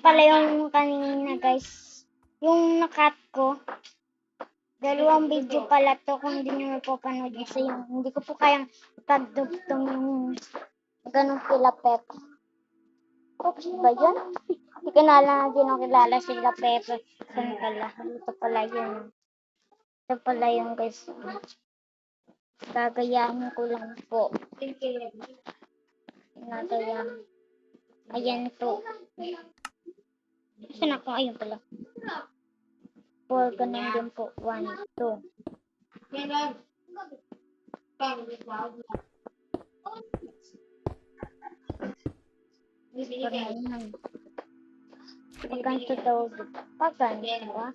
pala yung kanina guys. Yung nakat ko. 2 video pala to kung hindi nyo mapapanood kasi yung hindi ko po kayang pagdugtong yung ganong pilapet. Oops, ba yun? Hindi ko na lang din ako kilala sila Pepe. Saan pala? Ito pala yun. Ito pala yun guys. Gagayahin ko lang po. Gagayahin. Ayan po. Saan ako? Ayun pala. 4 ganun din po. 1, 2. Pagkain. Pagkanto daw. Pagkanto ba?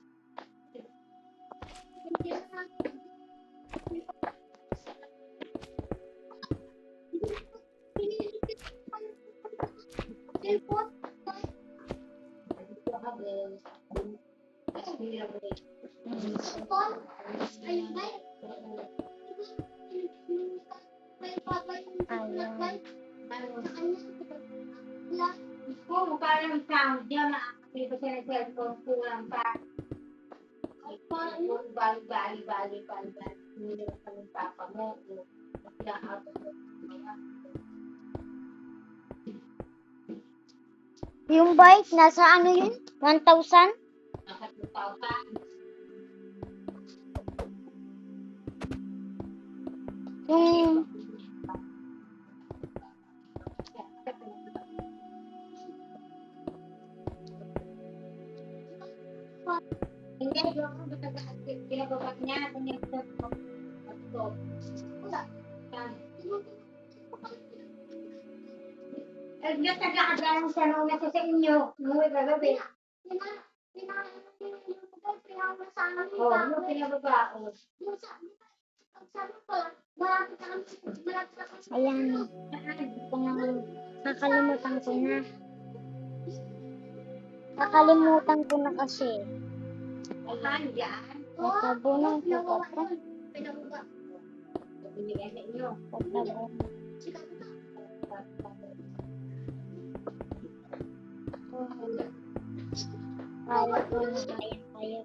Oh, parang sound niya, makakapit ko siya ng cellphone, kulang pa. Bali. Hindi naman kami papa mo. Yung bike, nasa ano yun? 1,000? Nasa 2,000. Yung... Hindi, yung pinababak niya, pinababak ko. Diyos, nagkakagalang siya nung nasa sa inyo. Umuwi gagabi. Oo, yung pinababa. Ayan. Nakalimutan ko na. Nakalimutan ko na kasi. Ayan, yan. Natabunan ko pa pa. Binigay sa inyo. Natabunan. Kaya ko na kaya.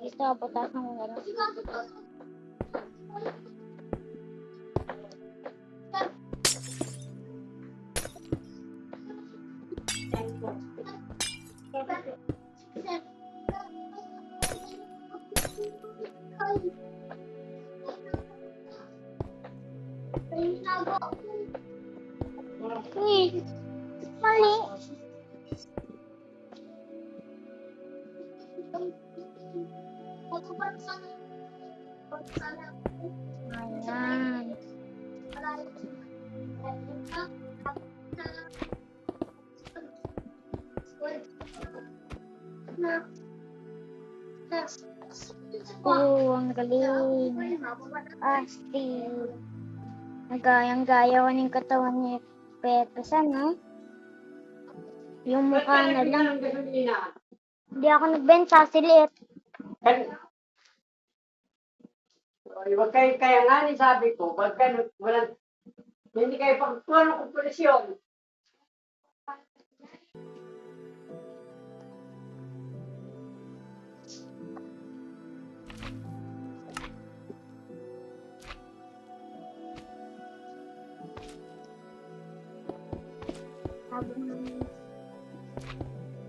Ito, putasan ko na lang. Mali. Ayan. Oh, ang galing. Asti. Nagayang-gaya ko ng katawan ni Pepe. Sana? Yung mukha na lang. Hindi ako nagbenta, silit. Huwag kayo, kaya nga ni sabi ko, pagka walang, hindi kayo pagkuha ng kompresyon.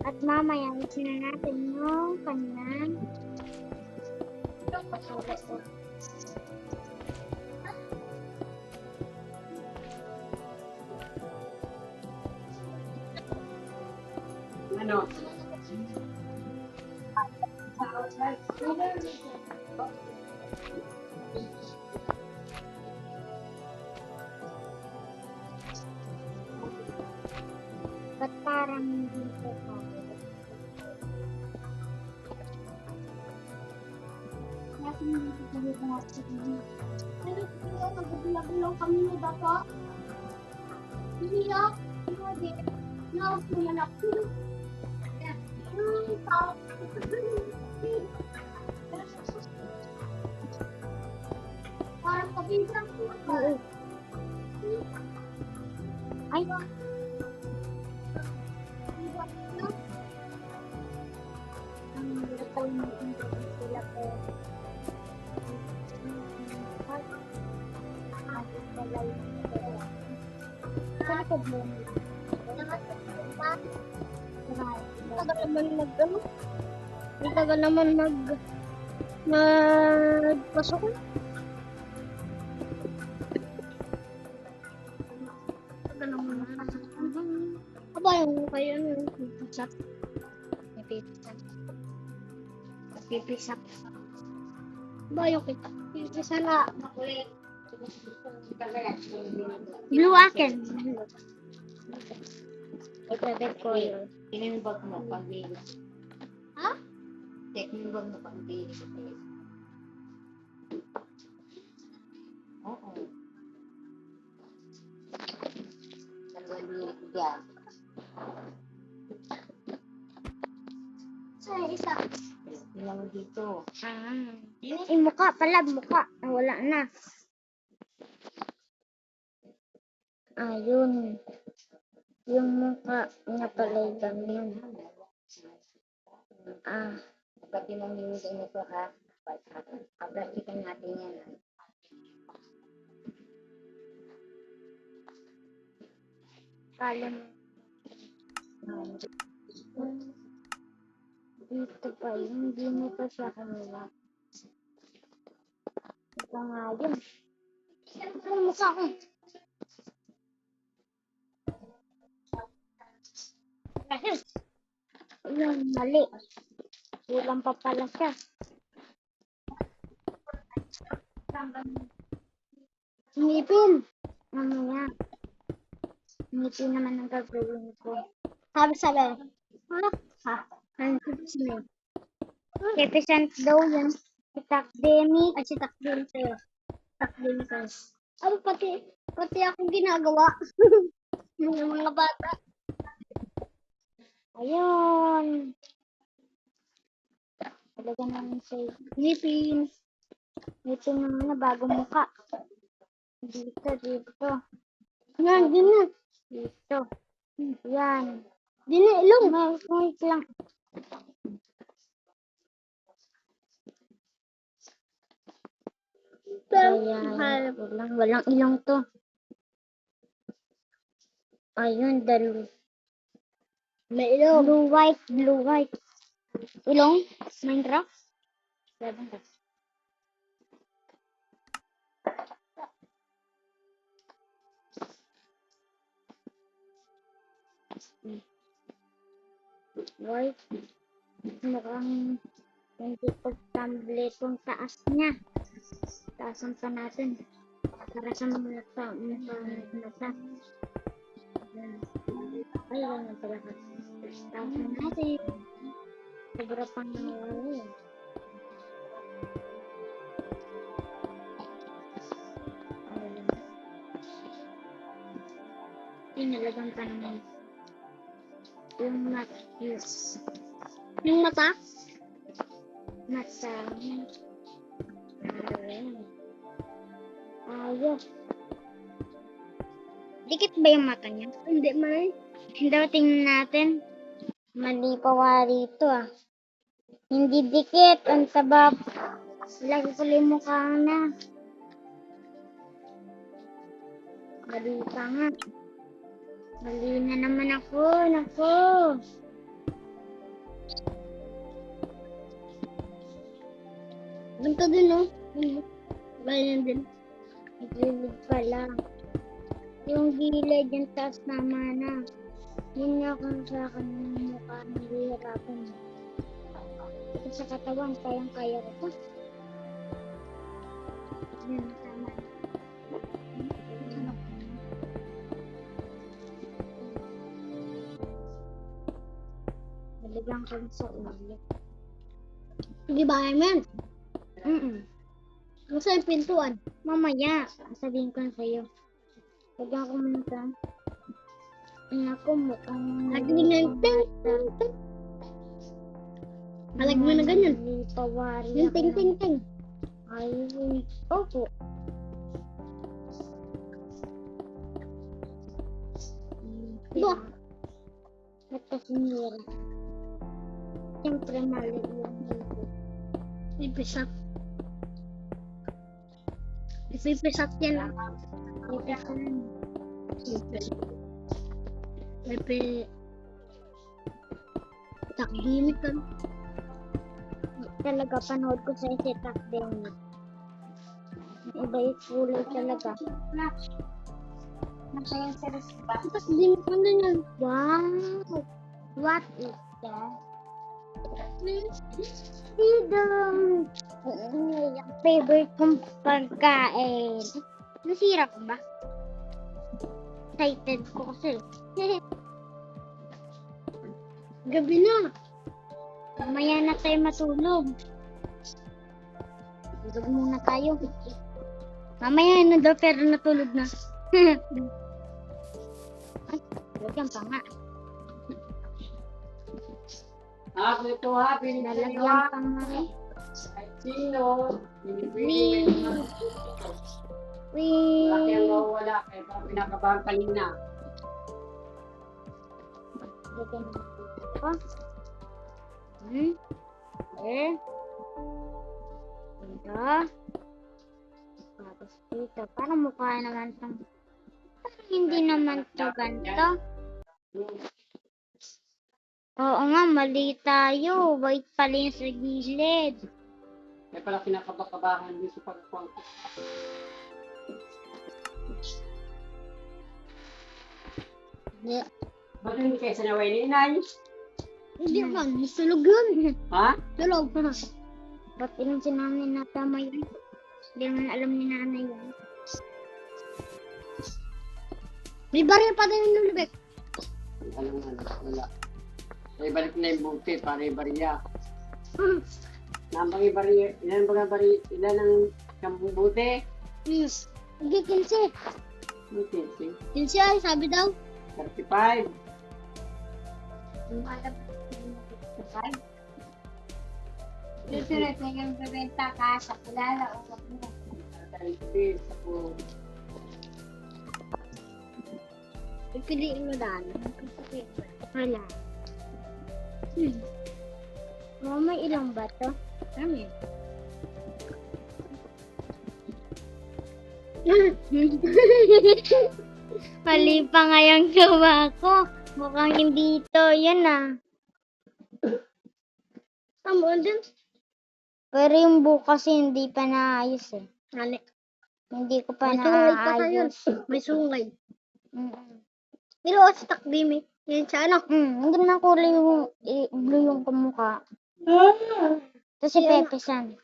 At mamaya, isin na natin yung kanyang Ano? ba't parang hindi ko pa. Kasi hindi ko sabi ko nga sa inyo. Pero kung nagbibilang kami na baka, hindi na, hindi na, na ako. Parang kabilang ko. Ay, Sa likod mo. Tagal naman tagal naman magpasok. Tagal naman. Aba, yung kayo, pipisak. Pipisak. Ba, yung kita. Pipisa na. Blue akin. Ito color. Inimbag mo pag bili. Ha? Inimbag mo pag bili. Oo. Dalawang bili dyan. Sa isa. Ilang dito. Mukha pala, mukha. Wala na. Ayun. Yung mukha niya pala ganyan. Pag tinamingin sa inyo ko ha, pagkakita natin yan. Kala mo. Dito pa yun. Hindi mo pa siya kamila. Ito nga yun. Ang mukha ko. Ayun, mali. Kulang pa pala siya. Ngipin. Mamaya. Ngipin naman ang gagawin ko. Sabi. Wala ka. Ang tips mo. Represent daw yan. Si Takdemi. Ay, si Takdemi sa'yo. Takdemi sa'yo. Ano, pati akong ginagawa. Yung mga bata. Ayun. Talaga naman sa'yo. Ngipin. Ngipin naman na bagong mukha. Dito. Yan, ganyan. Dito. Yan. Dini, ilong. Wait lang. Ayan. Walang ilong to. Ayun, dalawa. May ilong. Blue, white. Ilong? Minecraft? White. Mukhang hindi pagtamble itong taas niya. Taasan pa natin. Para sa mga mata. Ay, ganyan pala. Taasan natin. Sobra pang nangyari. Inalagang pa naman. Yung mata. Yung mata? Mata. Ayos. Dikit ba yung mata niya? Hindi, man. Daw tingnan natin. Mali pa wari ito Hindi dikit. Ang sabab. Lagi ko yung mukha na. Mali pa nga. Mali na naman ako. Nako. Ganito din, no? Ganyan din. Gilid pala. Yung gilid, yung taas naman na. Yun nga kung sa akin yung mukha nahihirapan. Ito sa katawan, kayang-kaya ko. Yan, tama. Nalagyan ko sa ulo. Hindi ba, Ayman? Masa yung pintuan? Mamaya, sabihin ko na sa'yo. Lagyan ko muna ito. Ako mukhang... Lagyan na yung ting. Lagyan mo na ganyan. Yung ting. Ay, opo. Ba? Ito sinira. Siyempre mali yung dito. Ipisak. Ipisak yan. Ipisak. Pepe. Takdimik ka. Talaga panood ko sa isa takdimik. Iba yung kulay talaga. Masayang series ba? Takdimik ka na yan. Wow. What is that? Freedom. Yung favorite kong pagkain. Nasira ko ba? Excited ko kasi. Gabi na. Mamaya na tayo matulog. Tulog muna tayo. Mamaya na daw pero natulog na. Ay, lagyan pa nga. Ito ha, pinili Nalagyan ha. pa nga. Kahit sino, binibigay mo ng Malaki ang Wait. mawawala, kaya parang pinakabahan kanina. Lagyan na ko. Eh. Dito. Tapos dito. Parang mukha naman itong... Parang hindi naman to ganito. Oo nga, mali tayo. White pala yung sa gilid. Kaya pala kinakabakabahan din sa pagkakuha. Hindi. Ba't hindi kayo sanaway ni inay? Hindi ba? Sulog yun. Ha? Sulog. Ba't ilang sinamin na tama yun? Hindi naman alam ni nanay yun. May barya pa din yung lubek. Alam nga, wala. Ay, balik na yung buti para ibariya. Nambang ibariya, ilan ba nga bari, ilan ang kampung buti? Hindi, 15. Buti, 15 ay, sabi daw. 35. Susunod na yung bebenta ka sa kilala o wag mo. 30, ako. Pipiliin mo daan. Wala. Oh, may ilang ba to? Ano yun? Mali pa nga yung gawa ko. Mukhang hindi ito. Yan ah. Tama din. Pero yung bukas hindi pa naayos eh. Mali. Hindi ko pa naayos. May sungay. Pero sa takdimik. Yan siya ano? Hindi naman kulay yung blue yung kamukha. Ito si Pepe San.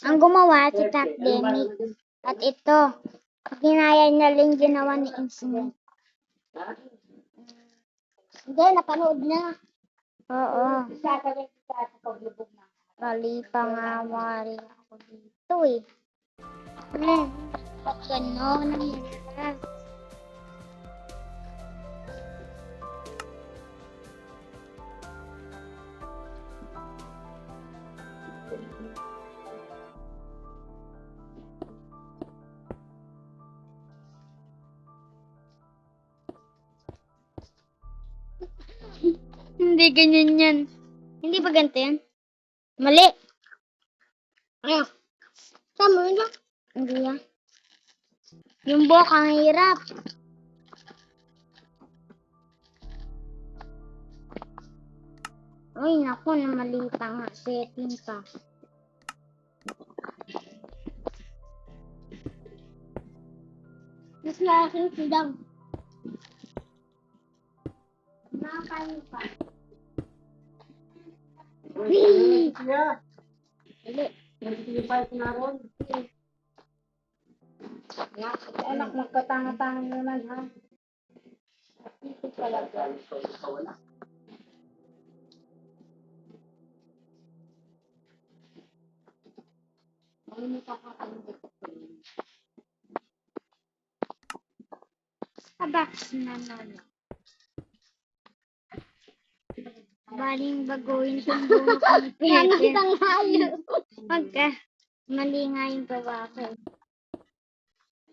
Ang gumawa si Takdemic. At ito, ginaya niya lang ginawa ni Insmith. Hindi, napanood na. Oo. Sasabihin ka sa paglubog na. Mali pa nga mali ako dito eh. Ba't ganon? Hindi ganyan yan. Hindi ba ganito yan? Mali. Ayaw. Tama yun lang. Hindi yan. Yung buhok ang hirap. Uy, naku, mali pa nga. Setting pa. Mas laking sidang. Nakakain pa. Siya. Mali. 25 na ron. Anak, magkatanga-tanga naman ha. Ito pala, wala. Abaks na naman. Baling baguhin kung buhok ni Pepe. Pagka mali nga yung gawa ko.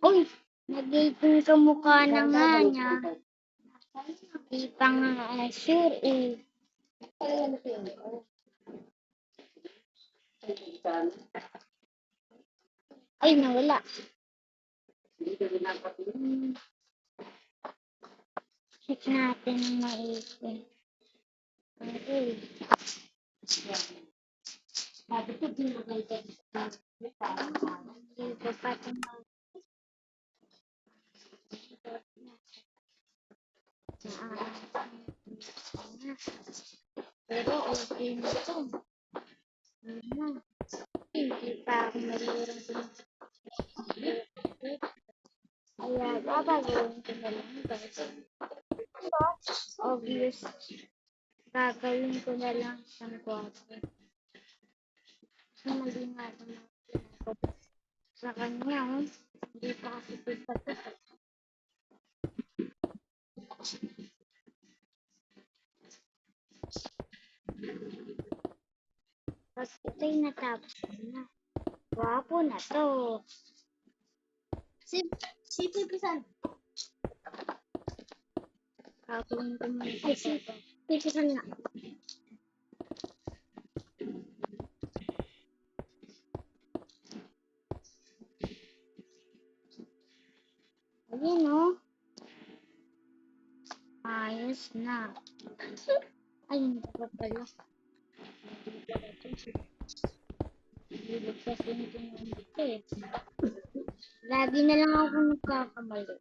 Uy! Nag-18 ka mukha na nga niya. Di pa nga sure eh. Ay, nawala. Check natin ang maigi. Okay. Sabi ko, di mo kayo Hindi ko pa ito pero okay na ito. Hindi pa ako malurong kaya gagawin ko na lang guys. Obvious. Gagawin ko na lang isang kwarto. Mali nga naman sa kanya. Hindi pa kasi pagkat. Tapos ito'y natapos na. Wapo na to. Si Pipisan. Gagawin ko muna ito. Pipisan na. Ayan o. Ayos na. Ay, hindi pa pala. Hilig kasi hindi nandito eh. Lagi na lang ako nagkakamali.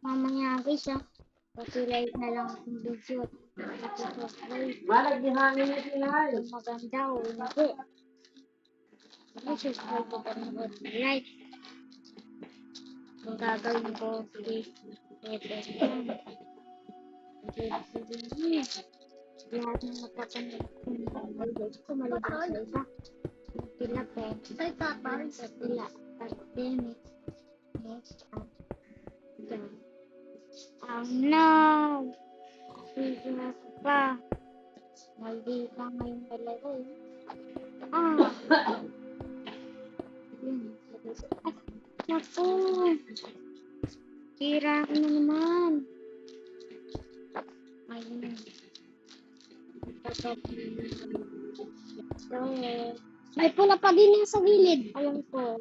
Mamaya guys ah. Kasi live na lang akong video. Subscribe. Malag di hangin na sinay. Kung maganda o hindi. Subscribe ko pa like. Kung gagawin ko please. Lahat ng napapanood ko ng videos ko malabang sa iba. Sila po. Say, tatay. Sa sila. Pandemic. Next up. Oh no! Sige na pa. Maldi pa ngayon talaga eh. Ah! Yun. Naku! Tira ko na naman. Ayun. So, May pula pa din yan sa gilid. alam ko.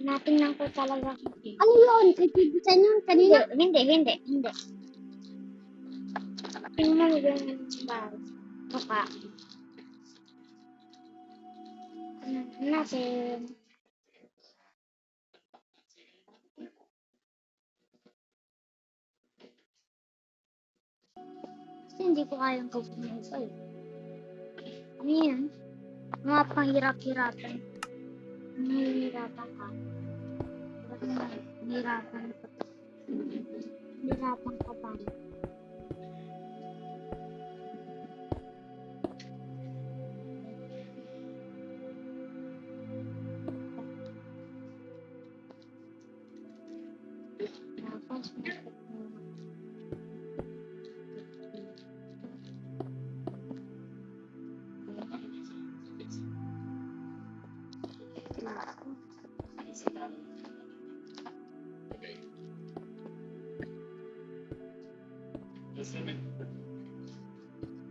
Natingnan ko talaga. Ano yun? Kay Pipisan yun kanina? Hindi. Tingnan mo yung mukha. Natin. Kasi hindi ko kayang gawin ito eh. Ano yan? Mga panghirap-hirapan. Nahihirapan ka. Nahihirapan ka. Nahihirapan ka ba? Tapos,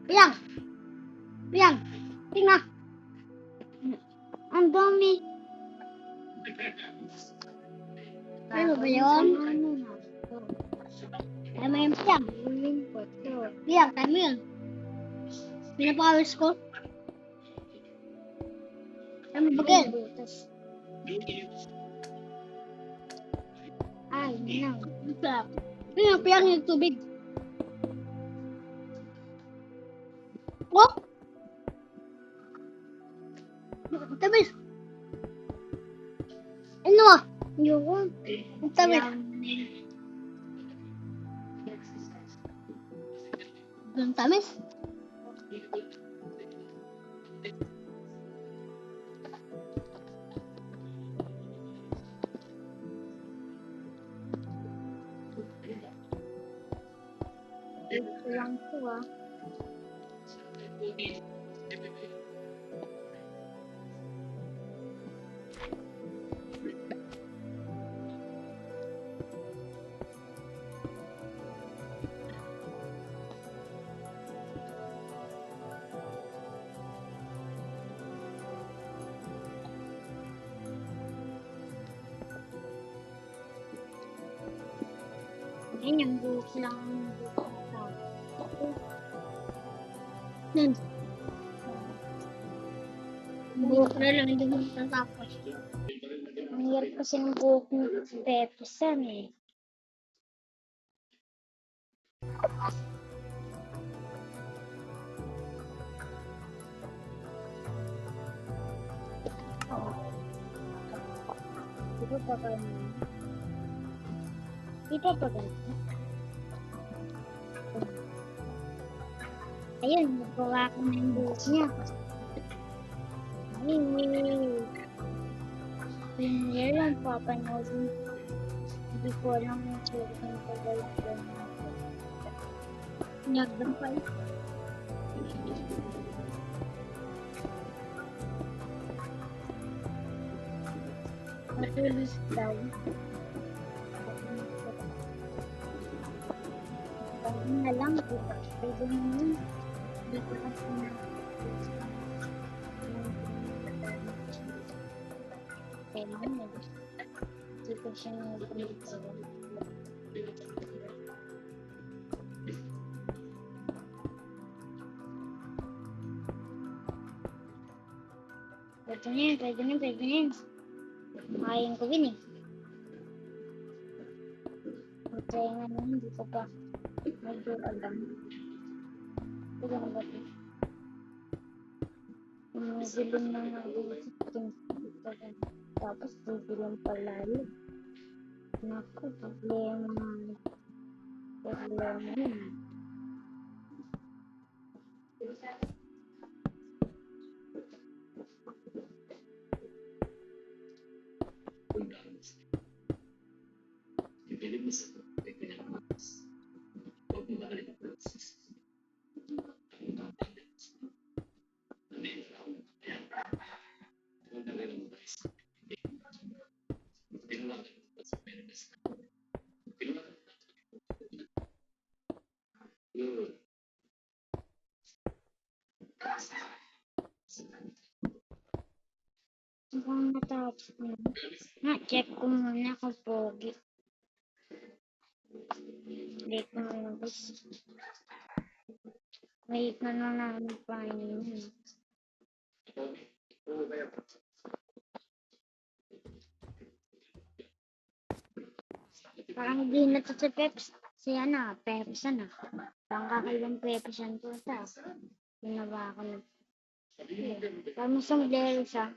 Piyang! Piyang! Tingnan! ang dami. Ano ba yun? Ano na? Kaya mo yung piyang. Uling ko to. Piyang, kaya mo yun. Pinapawis ko. Kaya mo bagay. Butas. Ay, no. Piyang yung tubig. Oh! Tamis! Ano ah? Yun. Ang tamis. Ang tamis. Ito lang to ah. Ayun, yung buhok lang ang buhok ko. Yan. Buhok na lang, hindi mo matatapos. Ang hirap kasi ng buhok ni Pepe San eh. Di ba pa ganun? Di ba pa ganun? Ayun, nagawa ko na yung buhok niya. Ayun. Hindi lang papanoodin. Hindi ko alam yung sulit ng tagal ko. Nagdang pa ito. Matulis daw. Pagin na lang, diba? Pwede mo yun. Hindi ko kasi na. Kailangan na. Hindi ko siya nag-ulit. Pwede na yan, pwede na yan, pwede na yan. Makain ko din eh. Matry nga na, hindi ko pa medyo alam. Pwede na ba ito? Umidilim na nga din. Tapos didilim palalo. Naku, problema yun. Mukhang natapos na. Na-check ko muna kung pogi. Hindi ko na nabos. Wait na na namin pa yun. Parang di na to si Peps. Siya na, Pepsan na. Parang kakaibang Pepsan ko sa. Ginawa ko na. Parang sombrero siya.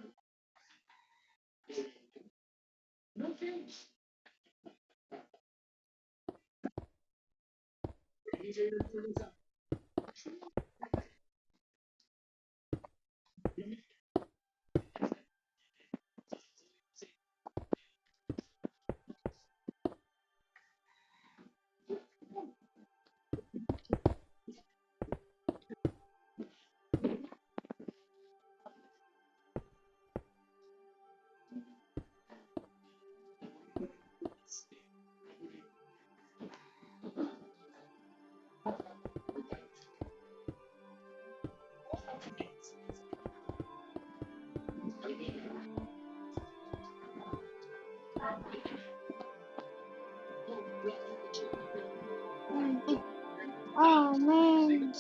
Oh, man.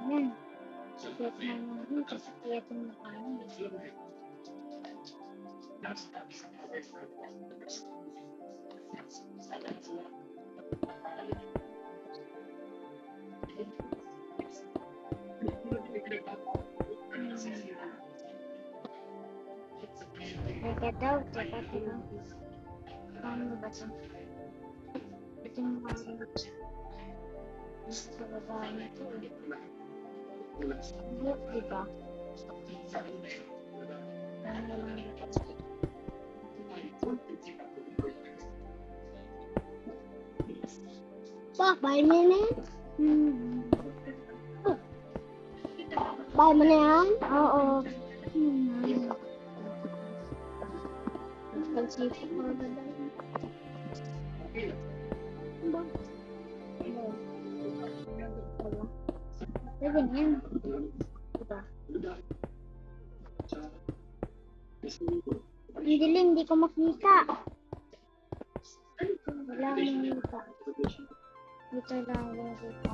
Yan. Sakit na naman. Kasakit na naman. Teka daw, teka. Paano ba ito? Ito yung mga sa baba nito. Buhok, diba? Paano lang ito? Bahay mo na yan? Bahay mo na yan? Oo. Pagsipin mo na ba? Pwede na yan. Diba? Ang dilim, hindi ko makita. Wala akong nakita. Dito lang ako nakita.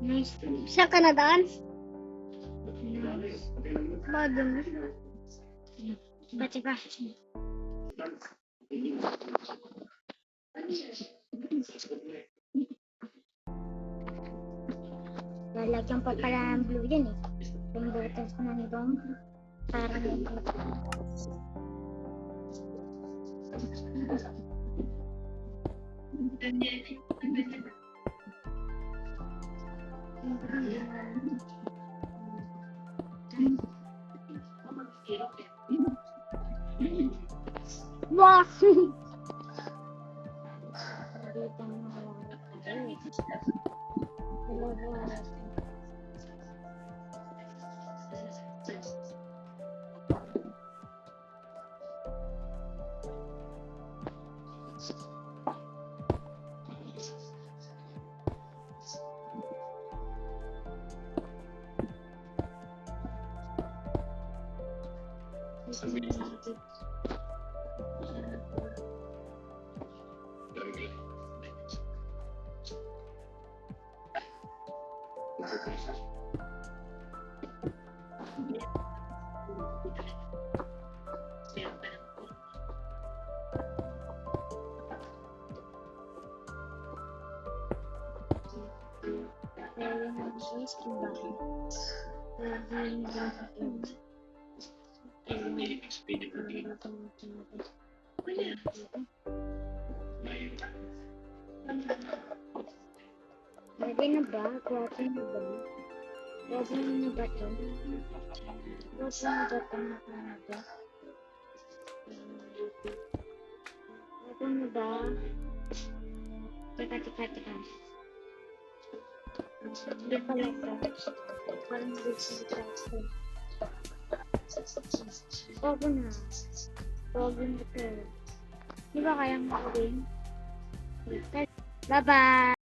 Nice. Saan ka nadaan? Madumi. Ba't ba? Lalagyan pa pala ng blue yan eh. Yung butas ng dong. Parang yung Wow! Pwede na ba? Pwede na ba? Pwede na ba ito? Pwede na ba ito? Pwede na ba? Teka. Hindi pala ito. Parang dito ito. Pwede na. Pwede na ito. Di ba kayang magawin? Bye-bye!